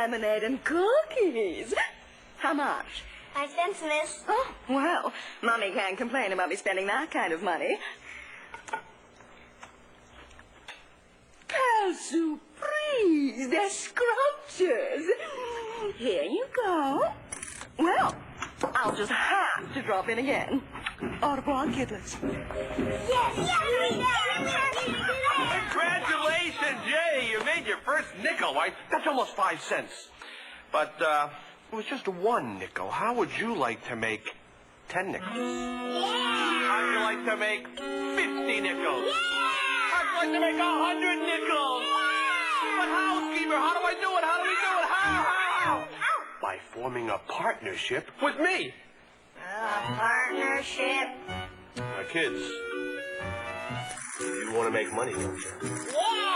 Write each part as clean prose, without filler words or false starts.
lemonade and cookies. How much? 5 cents, miss. Oh, well, Mommy can't complain about me spending that kind of money. Quelle surprise! They're scrumptious. Here you go. Well, I'll just have to drop in again. Au revoir, kidlets. Yes! Congratulations, Jay! You made your first nickel, right? That's almost 5 cents. But, it was just 1 nickel. How would you like to make 10 nickels? Yeah! How'd you like to make 50 nickels? Yeah! How'd you like to make 100 nickels? Yeah! But housekeeper, how do I do it? How do we do it? How? By forming a partnership with me. A partnership. Now, kids, you want to make money, don't you? Yeah!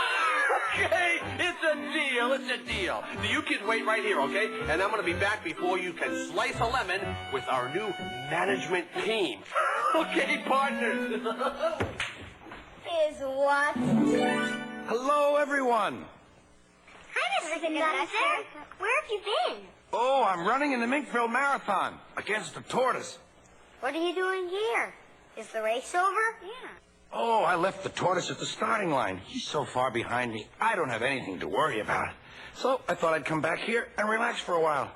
Okay, it's a deal, it's a deal. So you kids wait right here, okay? And I'm going to be back before you can slice a lemon with our new management team. Okay, partners. Is what? Hello, everyone. Hi, Mr. Conductor. Where have you been? Oh, I'm running in the Minkville Marathon against the tortoise. What are you doing here? Is the race over? Yeah. Oh, I left the tortoise at the starting line. He's so far behind me, I don't have anything to worry about. So I thought I'd come back here and relax for a while.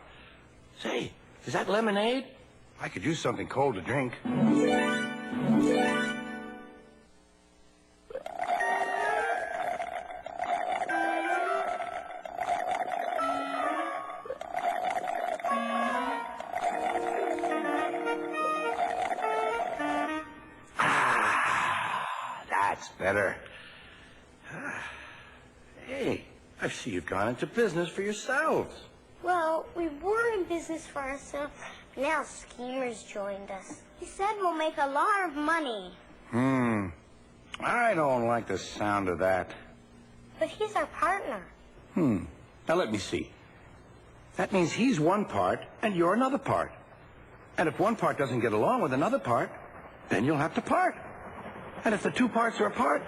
Say, is that lemonade? I could use something cold to drink. That's better. Hey, I see you've gone into business for yourselves. Well, we were in business for ourselves, but now Schemer's joined us. He said we'll make a lot of money. I don't like the sound of that. But he's our partner. Now let me see. That means he's one part and you're another part. And if one part doesn't get along with another part, then you'll have to part. And if the two parts are apart,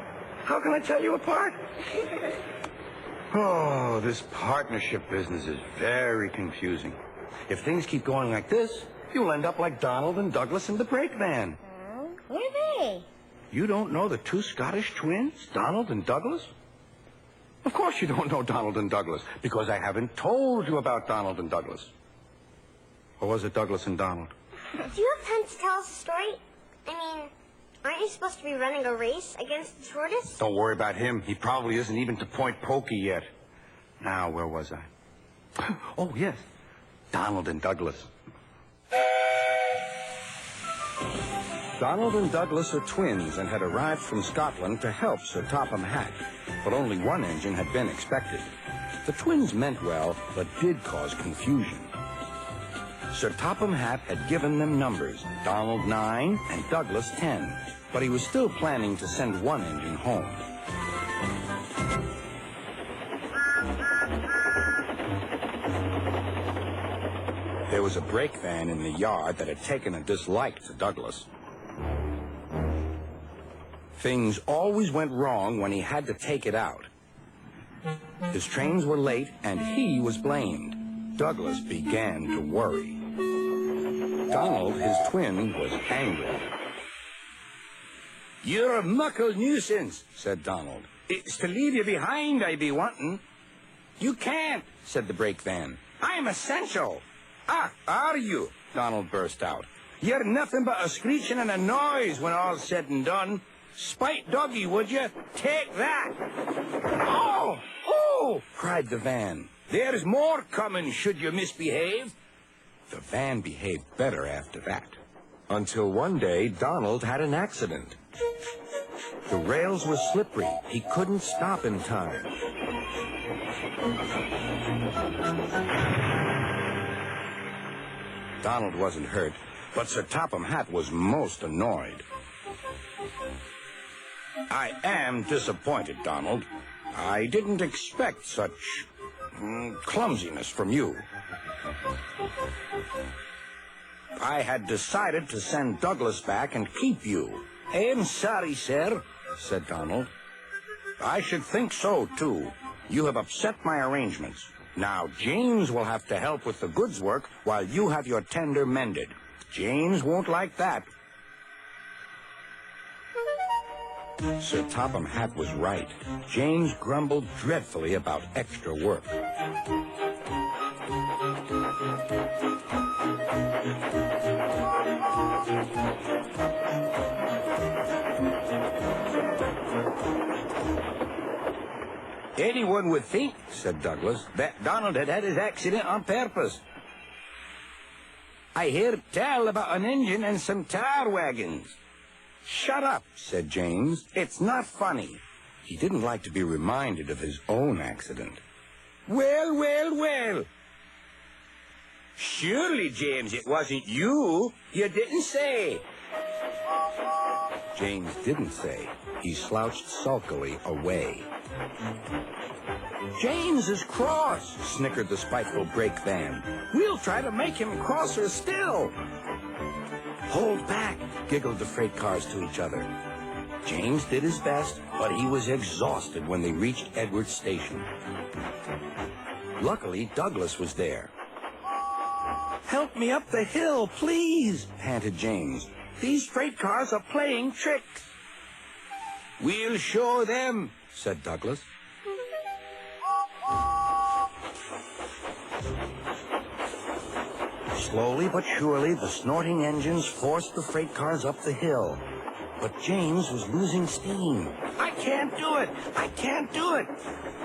how can I tell you apart? Oh, this partnership business is very confusing. If things keep going like this, you'll end up like Donald and Douglas in the brake van. Who are they? You don't know the two Scottish twins, Donald and Douglas? Of course you don't know Donald and Douglas, because I haven't told you about Donald and Douglas. Or was it Douglas and Donald? Do you have time to tell us a story? I mean, aren't you supposed to be running a race against the tortoise? Don't worry about him. He probably isn't even to Point Pokey yet. Now, where was I? Oh, yes. Donald and Douglas. Donald and Douglas are twins and had arrived from Scotland to help Sir Topham Hatt, but only one engine had been expected. The twins meant well, but did cause confusion. Sir Topham Hatt had given them numbers, Donald 9 and Douglas 10, but he was still planning to send one engine home. There was a brake van in the yard that had taken a dislike to Douglas. Things always went wrong when he had to take it out. His trains were late, and he was blamed. Douglas began to worry. Donald, his twin, was angry. "You're a muckle nuisance," said Donald. "It's to leave you behind I be wanting." "You can't," said the brake van. "I'm essential." "Ah, are you?" Donald burst out. "You're nothing but a screeching and a noise when all's said and done. Spite doggy, would you? Take that!" "Oh! Oh!" cried the van. "There's more coming should you misbehave." The van behaved better after that. Until one day, Donald had an accident. The rails were slippery. He couldn't stop in time. Donald wasn't hurt, but Sir Topham Hatt was most annoyed. "I am disappointed, Donald. I didn't expect such clumsiness from you. I had decided to send Douglas back and keep you." "I'm sorry, sir," said Donald. "I should think so, too. You have upset my arrangements. Now, James will have to help with the goods work while you have your tender mended. James won't like that. Sir Topham Hatt was right. James grumbled dreadfully about extra work. Anyone would think, said Douglas, that Donald had had his accident on purpose. I heard tell about an engine and some tar wagons. Shut up, said James. It's not funny. He didn't like to be reminded of his own accident. Well, well, well. Surely, James, it wasn't you. You didn't say. James didn't say. He slouched sulkily away. James is cross, snickered the spiteful brake van. We'll try to make him crosser still. Hold back, giggled the freight cars to each other. James did his best, but he was exhausted when they reached Edward's station. Luckily, Douglas was there. Help me up the hill, please, panted James. These freight cars are playing tricks. We'll show them, said Douglas. Slowly but surely, the snorting engines forced the freight cars up the hill. But James was losing steam. I can't do it! I can't do it!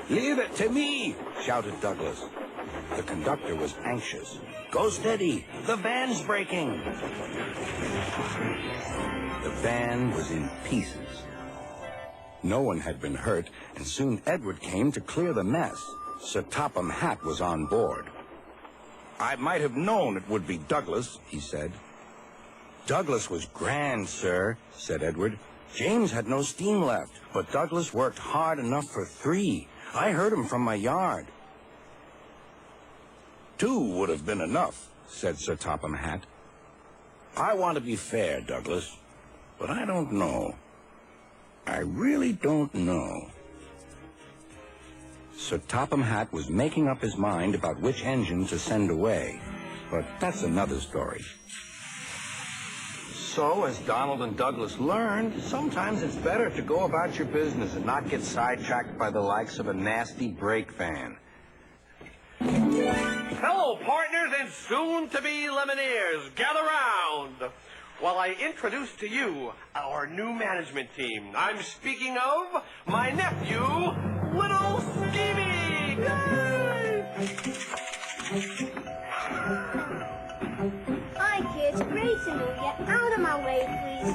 Leave it to me, shouted Douglas. The conductor was anxious. Go steady! The van's breaking! The van was in pieces. No one had been hurt, and soon Edward came to clear the mess. Sir Topham Hatt was on board. I might have known it would be Douglas, he said. Douglas was grand, sir, said Edward. James had no steam left, but Douglas worked hard enough for 3. I heard him from my yard. 2 would have been enough, said Sir Topham Hatt. I want to be fair, Douglas, but I don't know. I really don't know. Sir Topham Hatt was making up his mind about which engine to send away, but that's another story. So, as Donald and Douglas learned, sometimes it's better to go about your business and not get sidetracked by the likes of a nasty brake van. Hello, partners and soon-to-be Lemonniers. Gather round while I introduce to you our new management team. I'm speaking of my nephew, Little Schemee. Hi, kids. Great to know you. Out of my way, please.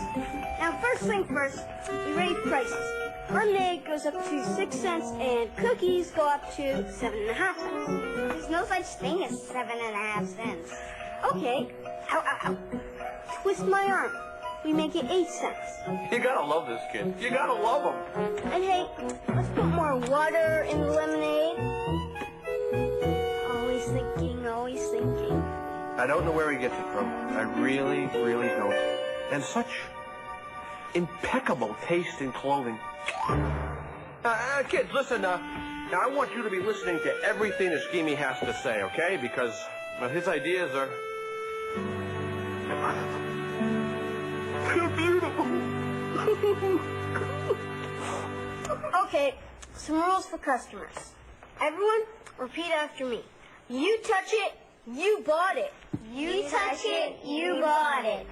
Now, first thing first, we raise prices. Lemonade goes up to 6 cents, and cookies go up to 7.5 cents. There's no such thing as 7.5 cents. Okay. Ow, ow, ow. Twist my arm. We make it 8 cents. You gotta love this kid. You gotta love him. And hey, let's put more water in the lemonade. Always thinking, always thinking. I don't know where he gets it from. I really, really don't. And such impeccable taste in clothing. Kids, listen, now I want you to be listening to everything that Schemee has to say, okay? Because his ideas are... they're beautiful. Okay, some rules for customers. Everyone, repeat after me. You touch it, you bought it. You touch it, you bought it.